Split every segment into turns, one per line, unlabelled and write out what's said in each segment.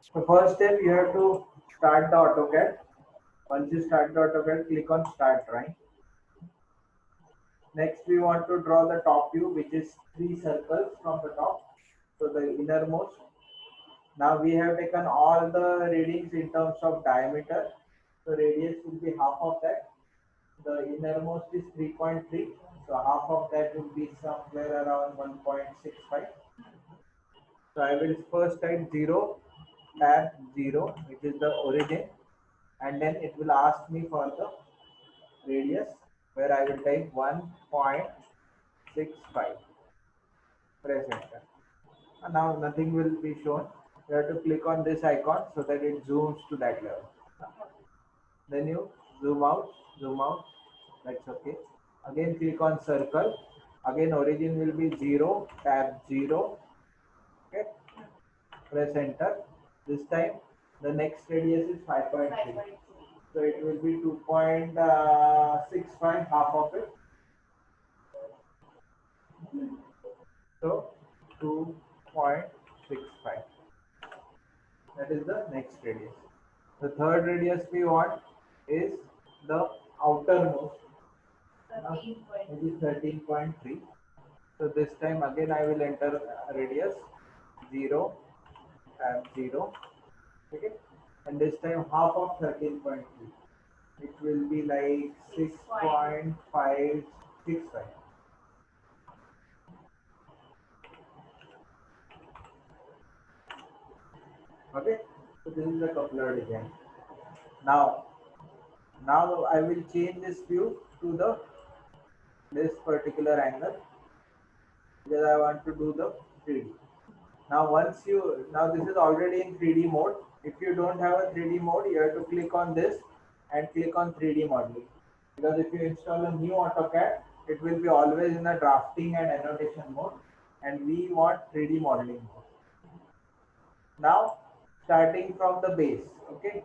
So first step, you have to start the AutoCAD. Once you start the AutoCAD, click on Start Drawing. Next, we want to draw the top view, which is three circles from the top. So the innermost. Now we have taken all the readings in terms of diameter. So radius will be half of that. The innermost is 3.3. So half of that will be somewhere around 1.65. So I will first type 0, tab 0, which is the origin, and then it will ask me for the radius, where I will type 1.65. Press enter. And now nothing will be shown. You have to click on this icon so that it zooms to that level. Then you zoom out, that's okay. Again click on circle. Again origin will be 0, tab 0. Okay, press enter. This time the next radius is 5.3. So it will be 2.65, half of it. So 2.65. That is the next radius. The third radius we want is the outermost. It is 13.3. So this time again I will enter radius 0, tab 0. Okay, and this time half of 13.3. It will be like 6.565. Okay, so this is the coupler design. Now, now I will change this view to the this particular angle because I want to do the 3D. Now this is already in 3D mode. If you don't have a 3D mode, you have to click on this and click on 3D modeling. Because if you install a new AutoCAD, it will be always in a drafting and annotation mode, and we want 3D modeling mode. Now starting from the base, okay.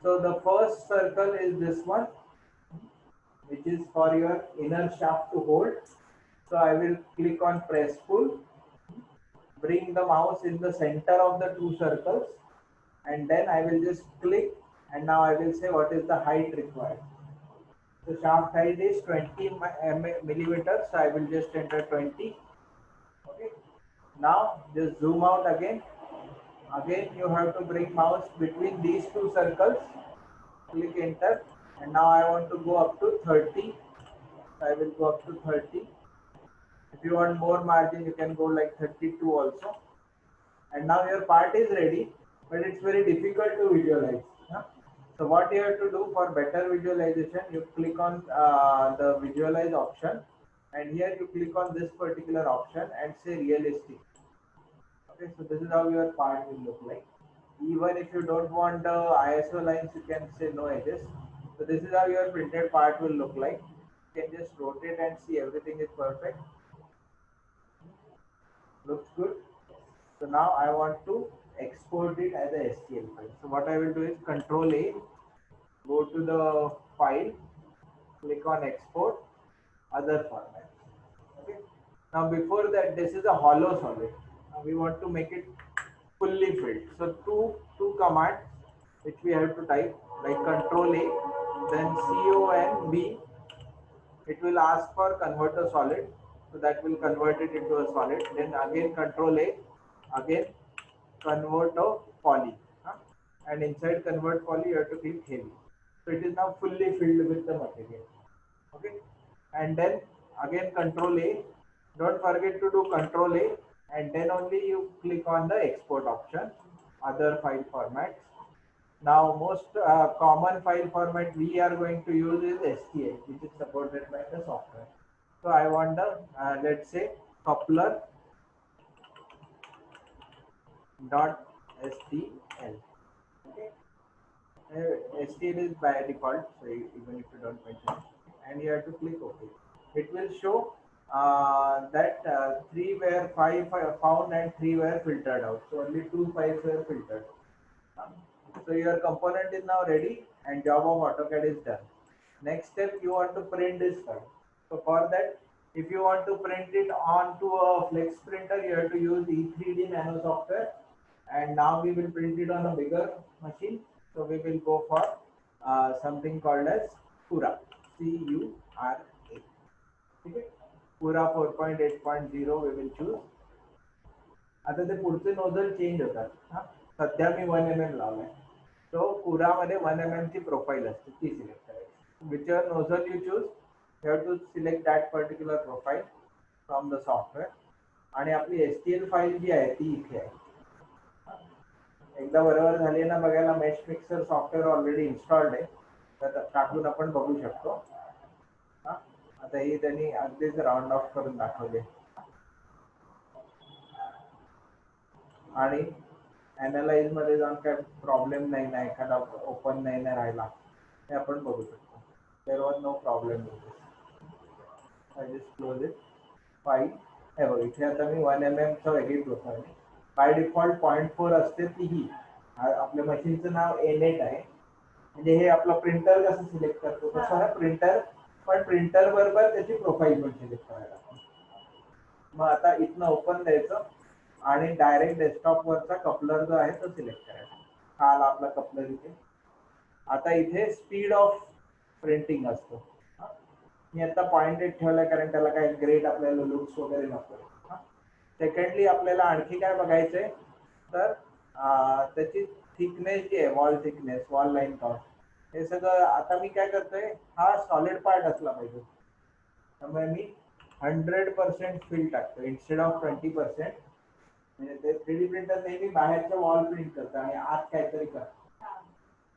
So the first circle is this one, which is for your inner shaft to hold. So I will click on press pull, bring the mouse in the center of the two circles, and then I will just click, and now I will say what is the height required. The shaft height is 20 millimeters, so I will just enter 20. Okay. Now just zoom out again. Again you have to bring mouse between these two circles, click enter, and now I want to go up to 30. So I will go up to 30. If you want more margin, you can go like 32 also. And now your part is ready, but it's very difficult to visualize. Huh? So what you have to do for better visualization, you click on the visualize option, and here you click on this particular option and say realistic. Okay, so this is how your part will look like. Even if you don't want the ISO lines, you can say no edges. So this is how your printed part will look like. You can just rotate and see everything is perfect. Looks good. So now I want to export it as a STL file. So what I will do is Control A, go to the file, click on export, other format. Okay. Now before that, this is a hollow solid. Now we want to make it fully filled. So two commands which we have to type, like Control A, then CONB. It will ask for convert to solid, so that will convert it into a solid. Then again Control A, again convert to poly, huh? And inside convert poly you have to click heavy. So it is now fully filled with the material. Okay, and then again Control A. Don't forget to do Control A, and then only you click on the export option, other file formats. Now most common file format we are going to use is STL, which is supported by the software. So I want the let's say coupler dot STL. Okay. STL is by default, so even if you don't mention it, and you have to click OK. It will show that 3 were 5 found and 3 were filtered out. So only 2 files were filtered. So your component is now ready and job of AutoCAD is done. Next step, you want to print this file. So for that, if you want to print it onto a flex printer, you have to use E3D Nano software, and now we will print it on a bigger machine. So we will go for something called as cura, CURA. Okay, cura 4.8.0 we will choose. आता ते पुढचे nozzle change होतात. हा, सध्या मी 1 mm लावलाय. तो cura मध्ये 1 mm ची प्रोफाईल असते, ती सिलेक्ट करायची. whichever nozzle you choose, you have to select that particular profile from the software. आणि आपली STL फाईल जी आहे ती इथे आहे. एकदा बरोबर झाली ना बघायला, mesh mixer software already installed आहे, तर टाकून आपण बघू शकतो. हा, आता ही त्यांनी अगदीच राऊंड ऑफ करून दाखवले. आणि अनालाइज मध्ये जाऊन काय प्रॉब्लेम नाही ना, एखादा ओपन नाही ना राहिला, हे आपण बघू शकतो. There was no problem with this. I just close it. File हे बघ, इथे आता मी 1 mm चा वेगळी प्रोफाईल. बाय डिफॉल्ट 0.4 असते तीही. आपल्या मशीनचं नाव एनेट आहे. म्हणजे हे आपला प्रिंटर कसं सिलेक्ट करतो तसं आहे प्रिंटर, पण प्रिंटर बरोबर त्याची प्रोफाईल पण सिलेक्ट करायला. मग आता इथनं ओपन द्यायचं आणि डायरेक्ट डेस्कटॉप वरचा कपलर जो आहे तो सिलेक्ट करायचा. हा आला आपला कपलर इथे. आता इथे स्पीड ऑफ प्रिंटिंग असतो. मी आता 0.8 ठेवलाय कारण त्याला काही ग्रेड आपल्याला लुक्स वगैरे नको. सेकंडली आपल्याला आणखी काय बघायचंय तर त्याची थिकनेस जी आहे, wall thickness, wall line count, हे सगळं आता मी काय करतोय, हा सॉलिड पार्ट असला पाहिजे. त्यामुळे मी 100% फिल टाकतो इन्स्टेड ऑफ 20%. म्हणजे ते 3D प्रिंटर नेहमी बाहेरचं वॉल प्रिंट करतं आणि आत काहीतरी करतं.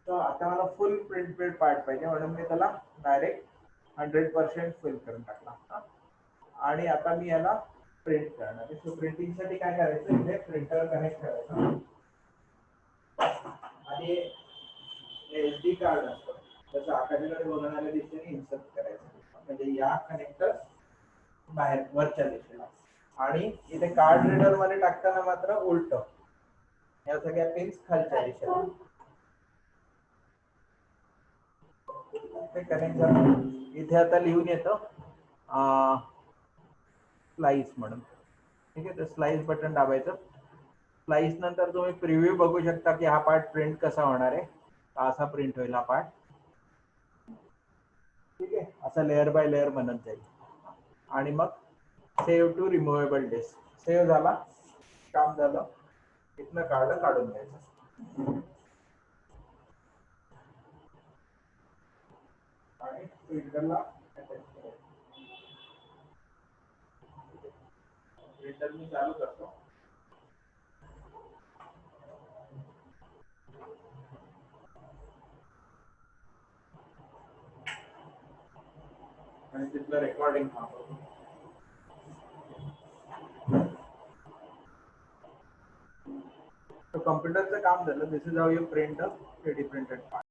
तर आता मला फुल प्रिंटेड पार्ट पाहिजे म्हणून मी त्याला डायरेक्ट 100% फिल करून टाकला. आणि आता मी याला प्रिंट करणार आहे. सो प्रिंटिंगसाठी काय करायचं, इथे प्रिंटर कनेक्ट करायचं आणि SD कार्ड असतं त्याचं आकाराकडे बोलणाऱ्या दिशेने इन्सर्ट करायचं. म्हणजे या कनेक्टर बाहेर वरच्या दिशेला, आणि इथे कार्ड रीडर मध्ये टाकताना मात्र उलट, या सगळ्या पिन्स खालच्या दिशेला. ते कनेक्ट झालं. इथे आता लिहून येतं स्लाइस म्हणून. ठीक आहे, तर स्लाइस बटन दाबायचं. स्लाइस नंतर तुम्ही प्रिव्ह्यू बघू शकता की हा पार्ट प्रिंट कसा होणार आहे. असा प्रिंट होईल हा पार्ट. ठीक आहे, असा लेअर बाय लेअर बनत जाईल. आणि मग save to removable disk. Save झाला, काम झालं. इथनं कार्ड काढून घ्यायचं आणि प्रिंटरला अटॅच करायचं. प्रिंटर मी चालू करतो. आणि तिथलं रेकॉर्डिंग थांबवतो. तो कम्प्युटरचं काम झालं. This is how you print a 3D printed part.